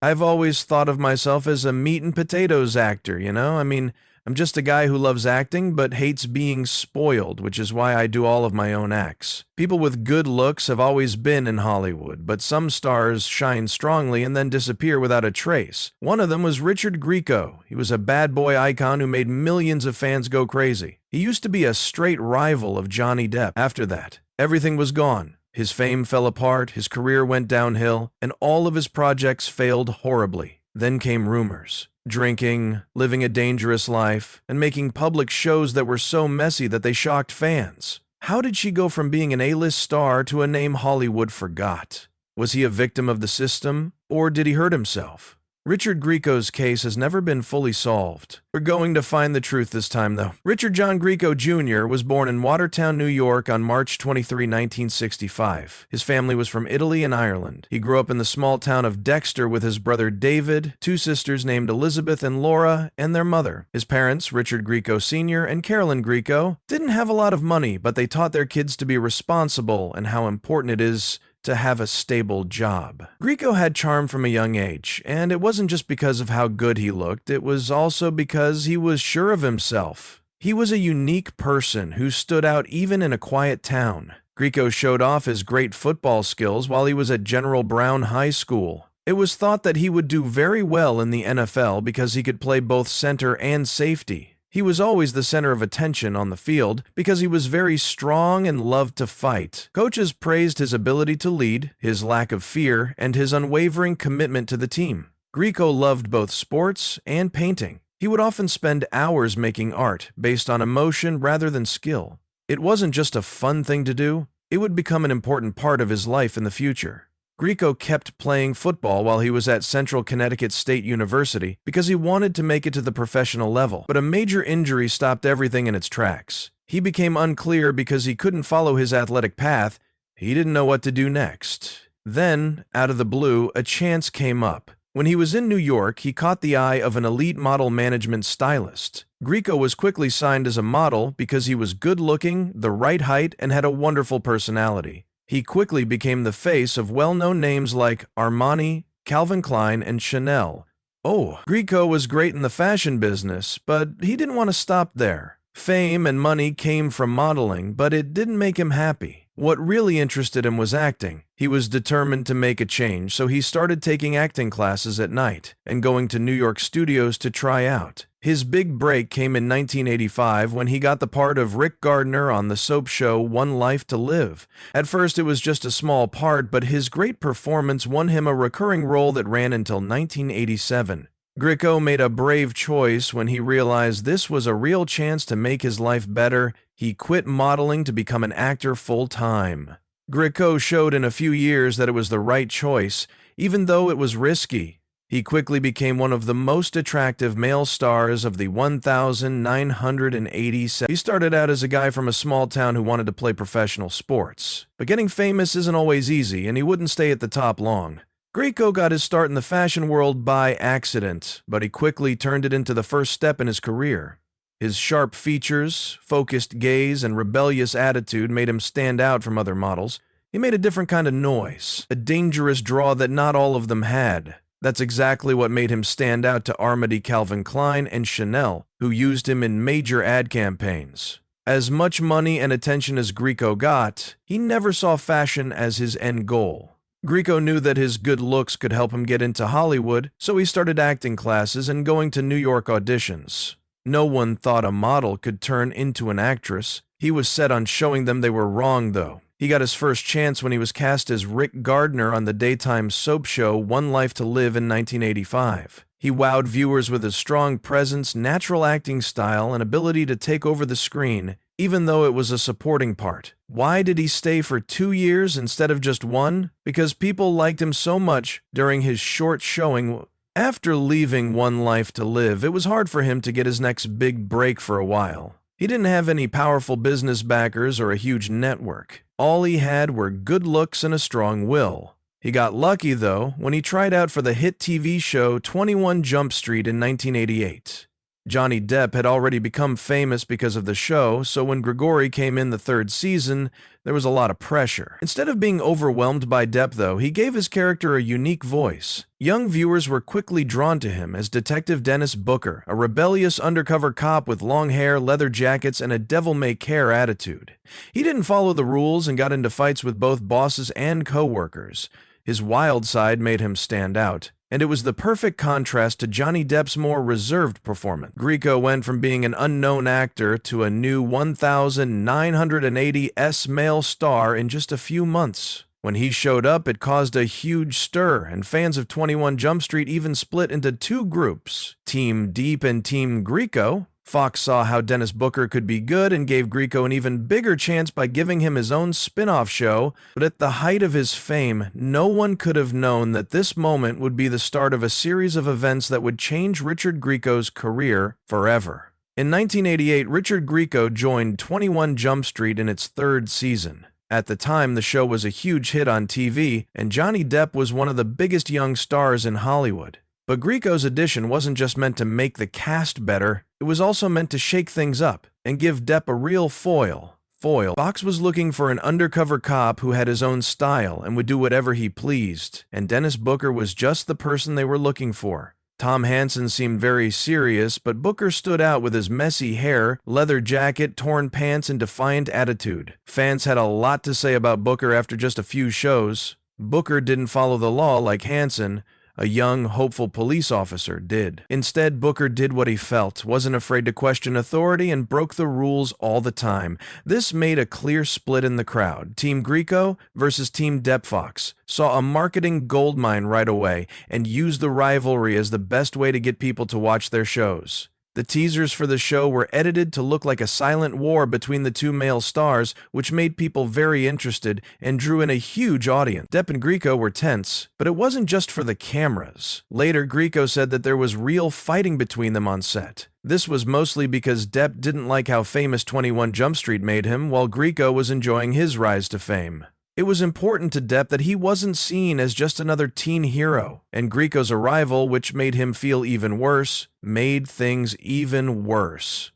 I've always thought of myself as a meat and potatoes actor, you know? I'm just a guy who loves acting but hates being spoiled, which is why I do all of my own acts. People with good looks have always been in Hollywood, but some stars shine strongly and then disappear without a trace. One of them was Richard Grieco. He was a bad boy icon who made millions of fans go crazy. He used to be a straight rival of Johnny Depp. After that, everything was gone. His fame fell apart, his career went downhill, and all of his projects failed horribly. Then came rumors. Drinking, living a dangerous life, and making public shows that were so messy that they shocked fans. How did she go from being an A-list star to a name Hollywood forgot? Was he a victim of the system, or did he hurt himself? Richard Grieco's case has never been fully solved. We're going to find the truth this time, though. Richard John Grieco Jr. was born in Watertown, New York on March 23, 1965. His family was from Italy and Ireland. He grew up in the small town of Dexter with his brother David, two sisters named Elizabeth and Laura, and their mother. His parents, Richard Grieco Sr. and Carolyn Grieco, didn't have a lot of money, but they taught their kids to be responsible and how important it is to have a stable job. Grieco had charm from a young age, and it wasn't just because of how good he looked, it was also because he was sure of himself. He was a unique person who stood out even in a quiet town. Grieco showed off his great football skills while he was at General Brown High School. It was thought that he would do very well in the NFL because he could play both center and safety. He was always the center of attention on the field because he was very strong and loved to fight. Coaches praised his ability to lead, his lack of fear, and his unwavering commitment to the team. Grieco loved both sports and painting. He would often spend hours making art based on emotion rather than skill. It wasn't just a fun thing to do, it would become an important part of his life in the future. Grieco kept playing football while he was at Central Connecticut State University because he wanted to make it to the professional level, but a major injury stopped everything in its tracks. He became unclear because he couldn't follow his athletic path. He didn't know what to do next. Then, out of the blue, a chance came up. When he was in New York, he caught the eye of an elite model management stylist. Grieco was quickly signed as a model because he was good-looking, the right height, and had a wonderful personality. He quickly became the face of well-known names like Armani, Calvin Klein, and Chanel. Oh, Grieco was great in the fashion business, but he didn't want to stop there. Fame and money came from modeling, but it didn't make him happy. What really interested him was acting. He was determined to make a change, so he started taking acting classes at night and going to New York studios to try out. His big break came in 1985 when he got the part of Rick Gardner on the soap show One Life to Live. At first it was just a small part, but his great performance won him a recurring role that ran until 1987. Grieco made a brave choice when he realized this was a real chance to make his life better. He quit modeling to become an actor full-time. Grieco showed in a few years that it was the right choice, even though it was risky. He quickly became one of the most attractive male stars of the 1987. He started out as a guy from a small town who wanted to play professional sports. But getting famous isn't always easy, and he wouldn't stay at the top long. Grieco got his start in the fashion world by accident, but he quickly turned it into the first step in his career. His sharp features, focused gaze, and rebellious attitude made him stand out from other models. He made a different kind of noise, a dangerous draw that not all of them had. That's exactly what made him stand out to Armani, Calvin Klein, and Chanel, who used him in major ad campaigns. As much money and attention as Grieco got, he never saw fashion as his end goal. Grieco knew that his good looks could help him get into Hollywood, so he started acting classes and going to New York auditions. No one thought a model could turn into an actress. He was set on showing them they were wrong, though. He got his first chance when he was cast as Rick Gardner on the daytime soap show One Life to Live in 1985. He wowed viewers with his strong presence, natural acting style, and ability to take over the screen, even though it was a supporting part. Why did he stay for 2 years instead of just one? Because people liked him so much during his short showing. After leaving One Life to Live, it was hard for him to get his next big break for a while. He didn't have any powerful business backers or a huge network. All he had were good looks and a strong will. He got lucky, though, when he tried out for the hit TV show 21 Jump Street in 1988. Johnny Depp had already become famous because of the show, so when Grigori came in the third season, there was a lot of pressure. Instead of being overwhelmed by Depp, though, he gave his character a unique voice. Young viewers were quickly drawn to him as Detective Dennis Booker, a rebellious undercover cop with long hair, leather jackets, and a devil-may-care attitude. He didn't follow the rules and got into fights with both bosses and co-workers. His wild side made him stand out, and it was the perfect contrast to Johnny Depp's more reserved performance. Grieco went from being an unknown actor to a new 1,980 male star in just a few months. When he showed up, it caused a huge stir, and fans of 21 Jump Street even split into two groups, Team Deep and Team Grieco. Fox saw how Dennis Booker could be good and gave Grieco an even bigger chance by giving him his own spin-off show, but at the height of his fame, no one could have known that this moment would be the start of a series of events that would change Richard Grieco's career forever. In 1988, Richard Grieco joined 21 Jump Street in its third season. At the time, the show was a huge hit on TV, and Johnny Depp was one of the biggest young stars in Hollywood. But Grieco's addition wasn't just meant to make the cast better, it was also meant to shake things up and give Depp a real foil. Fox was looking for an undercover cop who had his own style and would do whatever he pleased, and Dennis Booker was just the person they were looking for. Tom Hansen seemed very serious, but Booker stood out with his messy hair, leather jacket, torn pants, and defiant attitude. Fans had a lot to say about Booker after just a few shows. Booker didn't follow the law like Hansen, a young, hopeful police officer, did. Instead, Booker did what he felt, wasn't afraid to question authority, and broke the rules all the time. This made a clear split in the crowd. Team Grieco versus Team Depp. Fox saw a marketing goldmine right away and used the rivalry as the best way to get people to watch their shows. The teasers for the show were edited to look like a silent war between the two male stars, which made people very interested and drew in a huge audience. Depp and Grieco were tense, but it wasn't just for the cameras. Later, Grieco said that there was real fighting between them on set. This was mostly because Depp didn't like how famous 21 Jump Street made him, while Grieco was enjoying his rise to fame. It was important to Depp that he wasn't seen as just another teen hero, and Grieco's arrival, which made him feel even worse, made things even worse.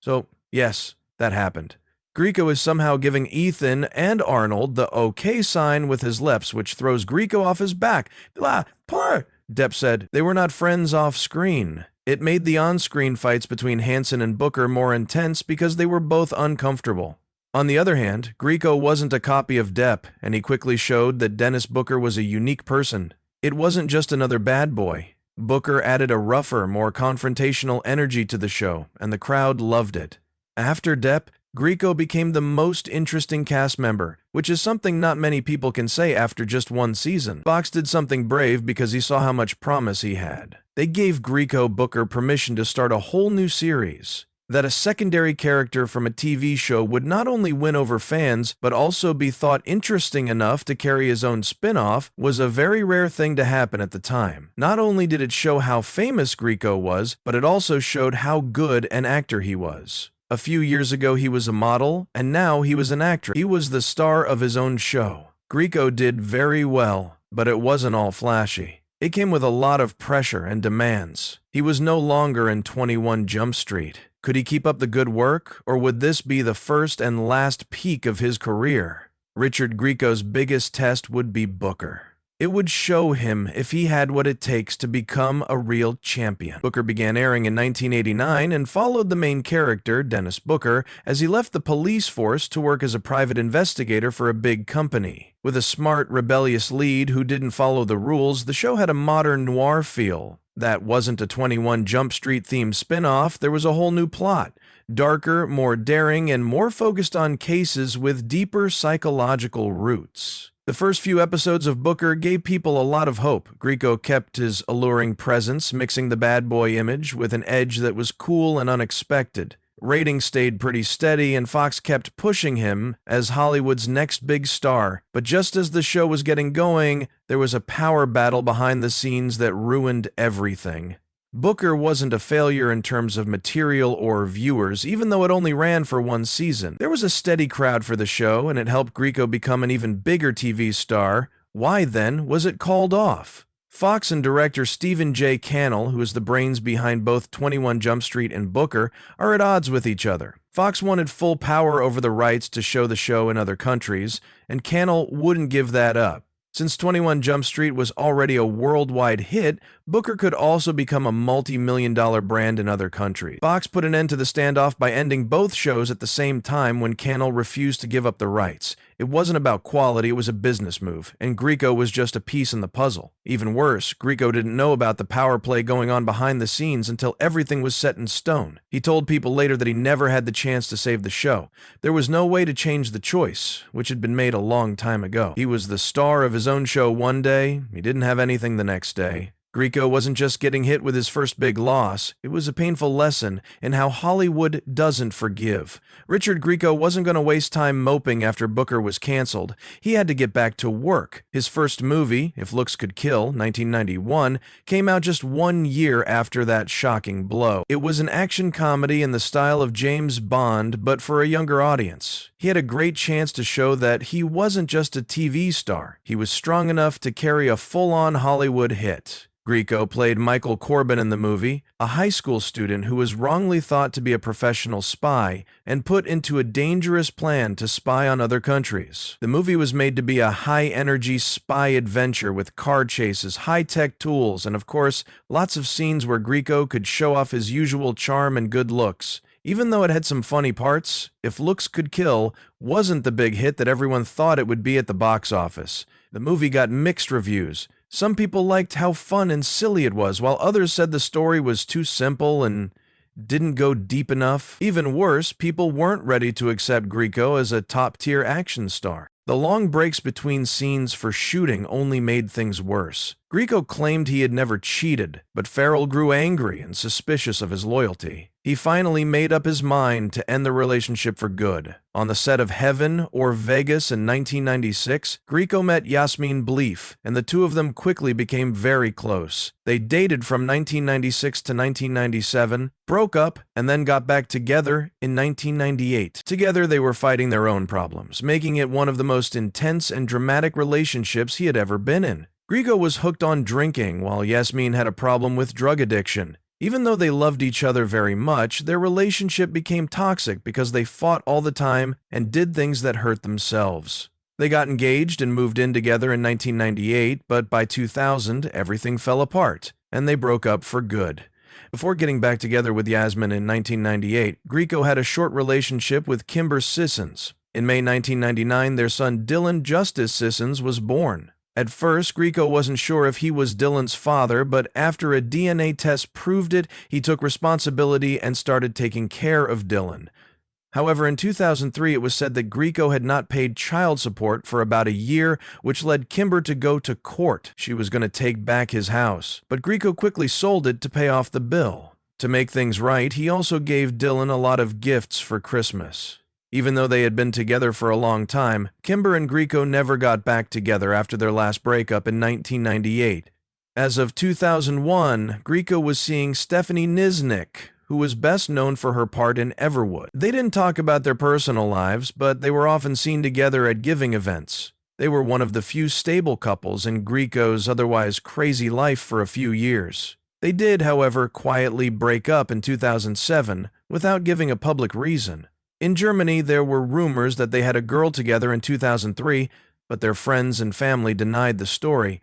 So, yes, that happened. Grieco is somehow giving Ethan and Arnold the okay sign with his lips, which throws Grieco off his back. Poor, Depp said. They were not friends off screen. It made the on-screen fights between Hansen and Booker more intense because they were both uncomfortable. On the other hand, Grieco wasn't a copy of Depp, and he quickly showed that Dennis Booker was a unique person. It wasn't just another bad boy. Booker added a rougher, more confrontational energy to the show, and the crowd loved it. After Depp, Grieco became the most interesting cast member, which is something not many people can say after just one season. Fox did something brave because he saw how much promise he had. They gave Grieco Booker permission to start a whole new series. That a secondary character from a TV show would not only win over fans, but also be thought interesting enough to carry his own spin-off was a very rare thing to happen at the time. Not only did it show how famous Grieco was, but it also showed how good an actor he was. A few years ago he was a model, and now he was an actor. He was the star of his own show. Grieco did very well, but it wasn't all flashy. It came with a lot of pressure and demands. He was no longer in 21 Jump Street. Could he keep up the good work, or would this be the first and last peak of his career? Richard Grieco's biggest test would be Booker. It would show him if he had what it takes to become a real champion. Booker began airing in 1989 and followed the main character, Dennis Booker, as he left the police force to work as a private investigator for a big company. With a smart, rebellious lead who didn't follow the rules, the show had a modern noir feel. That wasn't a 21 Jump Street themed spin-off, there was a whole new plot. Darker, more daring, and more focused on cases with deeper psychological roots. The first few episodes of Booker gave people a lot of hope. Grieco kept his alluring presence, mixing the bad boy image with an edge that was cool and unexpected. Ratings stayed pretty steady, and Fox kept pushing him as Hollywood's next big star. But just as the show was getting going, there was a power battle behind the scenes that ruined everything. Booker wasn't a failure in terms of material or viewers, even though it only ran for one season. There was a steady crowd for the show, and it helped Grieco become an even bigger TV star. Why, then, was it called off? Fox and director Stephen J. Cannell, who is the brains behind both 21 Jump Street and Booker, are at odds with each other. Fox wanted full power over the rights to show the show in other countries, and Cannell wouldn't give that up. Since 21 Jump Street was already a worldwide hit, Booker could also become a multi-million-dollar brand in other countries. Fox put an end to the standoff by ending both shows at the same time when Cannell refused to give up the rights. It wasn't about quality, it was a business move, and Grieco was just a piece in the puzzle. Even worse, Grieco didn't know about the power play going on behind the scenes until everything was set in stone. He told people later that he never had the chance to save the show. There was no way to change the choice, which had been made a long time ago. He was the star of his own show one day, he didn't have anything the next day. Grieco wasn't just getting hit with his first big loss, it was a painful lesson in how Hollywood doesn't forgive. Richard Grieco wasn't going to waste time moping after Booker was canceled. He had to get back to work. His first movie, If Looks Could Kill, 1991, came out just 1 year after that shocking blow. It was an action comedy in the style of James Bond, but for a younger audience. He had a great chance to show that he wasn't just a TV star. He was strong enough to carry a full-on Hollywood hit. Grieco played Michael Corbin in the movie, a high school student who was wrongly thought to be a professional spy and put into a dangerous plan to spy on other countries. The movie was made to be a high-energy spy adventure with car chases, high-tech tools, and of course, lots of scenes where Grieco could show off his usual charm and good looks. Even though it had some funny parts, If Looks Could Kill wasn't the big hit that everyone thought it would be at the box office. The movie got mixed reviews. Some people liked how fun and silly it was, while others said the story was too simple and didn't go deep enough. Even worse, people weren't ready to accept Grieco as a top-tier action star. The long breaks between scenes for shooting only made things worse. Grieco claimed he had never cheated, but Farrell grew angry and suspicious of his loyalty. He finally made up his mind to end the relationship for good. On the set of Heaven or Vegas in 1996, Grieco met Yasmine Bleef, and the two of them quickly became very close. They dated from 1996 to 1997, broke up, and then got back together in 1998. Together they were fighting their own problems, making it one of the most intense and dramatic relationships he had ever been in. Grieco was hooked on drinking, while Yasmine had a problem with drug addiction. Even though they loved each other very much, their relationship became toxic because they fought all the time and did things that hurt themselves. They got engaged and moved in together in 1998, but by 2000, everything fell apart, and they broke up for good. Before getting back together with Yasmine in 1998, Grieco had a short relationship with Kimber Sissons. In May 1999, their son Dylan Justice Sissons was born. At first, Grieco wasn't sure if he was Dylan's father, but after a DNA test proved it, he took responsibility and started taking care of Dylan. However, in 2003, it was said that Grieco had not paid child support for about a year, which led Kimber to go to court. She was going to take back his house, but Grieco quickly sold it to pay off the bill. To make things right, he also gave Dylan a lot of gifts for Christmas. Even though they had been together for a long time, Kimber and Grieco never got back together after their last breakup in 1998. As of 2001, Grieco was seeing Stephanie Niznik, who was best known for her part in Everwood. They didn't talk about their personal lives, but they were often seen together at giving events. They were one of the few stable couples in Grieco's otherwise crazy life for a few years. They did, however, quietly break up in 2007 without giving a public reason. In Germany, there were rumors that they had a girl together in 2003, but their friends and family denied the story.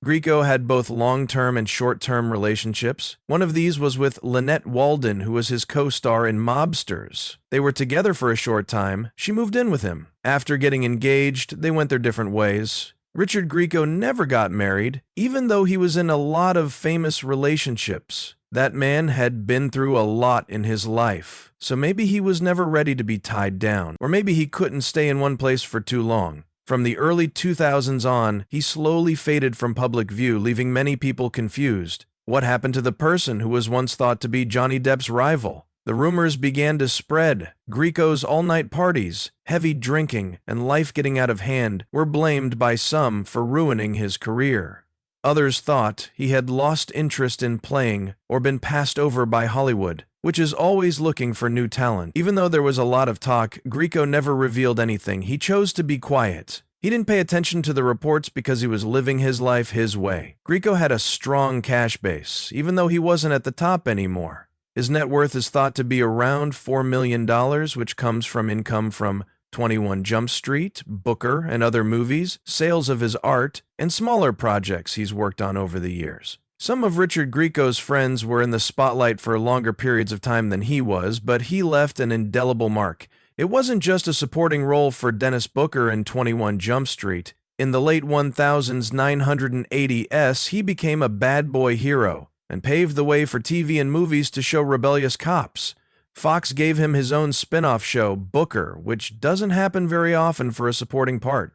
Grieco had both long-term and short-term relationships. One of these was with Lynette Walden, who was his co-star in Mobsters. They were together for a short time. She moved in with him. After getting engaged, they went their different ways. Richard Grieco never got married, even though he was in a lot of famous relationships. That man had been through a lot in his life, so maybe he was never ready to be tied down, or maybe he couldn't stay in one place for too long. From the early 2000s on, he slowly faded from public view, leaving many people confused. What happened to the person who was once thought to be Johnny Depp's rival? The rumors began to spread. Grieco's all-night parties, heavy drinking, and life getting out of hand were blamed by some for ruining his career. Others thought he had lost interest in playing or been passed over by Hollywood, which is always looking for new talent. Even though there was a lot of talk, Grieco never revealed anything. He chose to be quiet. He didn't pay attention to the reports because he was living his life his way. Grieco had a strong cash base, even though he wasn't at the top anymore. His net worth is thought to be around $4 million, which comes from income from 21 Jump Street, Booker, and other movies, sales of his art, and smaller projects he's worked on over the years. Some of Richard Grieco's friends were in the spotlight for longer periods of time than he was, but he left an indelible mark. It wasn't just a supporting role for Dennis Booker in 21 Jump Street. In the late 1980s, he became a bad boy hero and paved the way for TV and movies to show rebellious cops. Fox gave him his own spin-off show, Booker, which doesn't happen very often for a supporting part.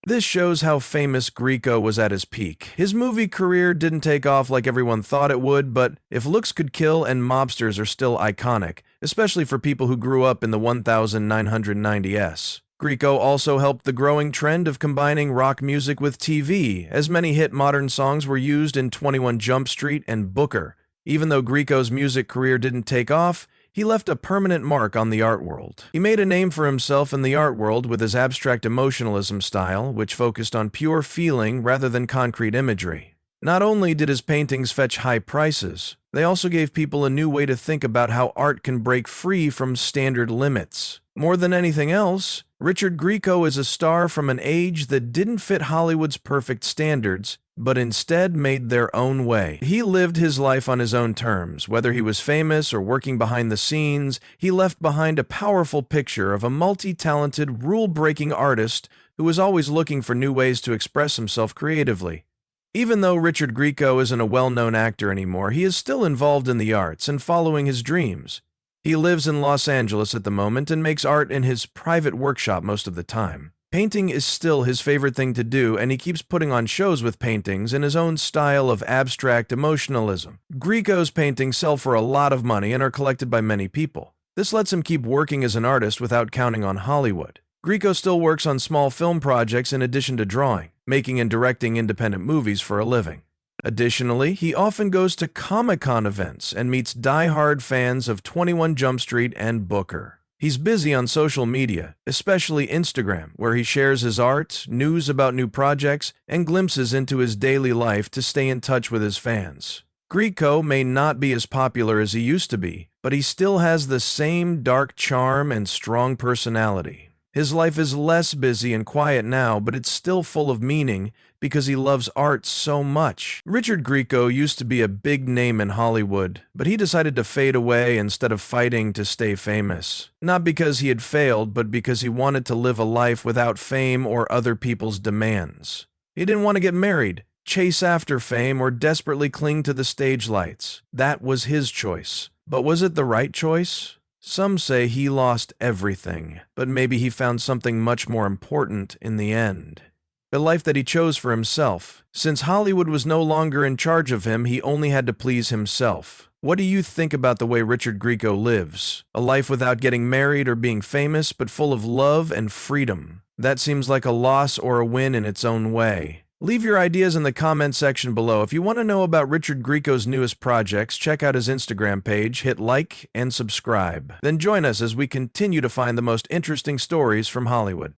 This shows how famous Grieco was at his peak. His movie career didn't take off like everyone thought it would, but If Looks Could Kill and Mobsters are still iconic, especially for people who grew up in the 1990s. Grieco also helped the growing trend of combining rock music with TV, as many hit modern songs were used in 21 Jump Street and Booker. Even though Grieco's music career didn't take off, he left a permanent mark on the art world. He made a name for himself in the art world with his abstract emotionalism style, which focused on pure feeling rather than concrete imagery. Not only did his paintings fetch high prices, they also gave people a new way to think about how art can break free from standard limits. More than anything else, Richard Grieco is a star from an age that didn't fit Hollywood's perfect standards, but instead made their own way. He lived his life on his own terms. Whether he was famous or working behind the scenes, he left behind a powerful picture of a multi-talented, rule-breaking artist who was always looking for new ways to express himself creatively. Even though Richard Grieco isn't a well-known actor anymore, he is still involved in the arts and following his dreams. He lives in Los Angeles at the moment and makes art in his private workshop most of the time. Painting is still his favorite thing to do, and he keeps putting on shows with paintings in his own style of abstract emotionalism. Grieco's paintings sell for a lot of money and are collected by many people. This lets him keep working as an artist without counting on Hollywood. Grieco still works on small film projects in addition to drawing, making and directing independent movies for a living. Additionally, he often goes to Comic-Con events and meets die-hard fans of 21 Jump Street and Booker. He's busy on social media, especially Instagram, where he shares his art, news about new projects, and glimpses into his daily life to stay in touch with his fans. Grieco may not be as popular as he used to be, but he still has the same dark charm and strong personality. His life is less busy and quiet now, but it's still full of meaning because he loves art so much. Richard Grieco used to be a big name in Hollywood, but he decided to fade away instead of fighting to stay famous. Not because he had failed, but because he wanted to live a life without fame or other people's demands. He didn't want to get married, chase after fame, or desperately cling to the stage lights. That was his choice. But was it the right choice? Some say he lost everything, but maybe he found something much more important in the end. The life that he chose for himself. Since Hollywood was no longer in charge of him, he only had to please himself. What do you think about the way Richard Grieco lives? A life without getting married or being famous, but full of love and freedom. That seems like a loss or a win in its own way. Leave your ideas in the comment section below. If you want to know about Richard Grieco's newest projects, check out his Instagram page, hit like, and subscribe. Then join us as we continue to find the most interesting stories from Hollywood.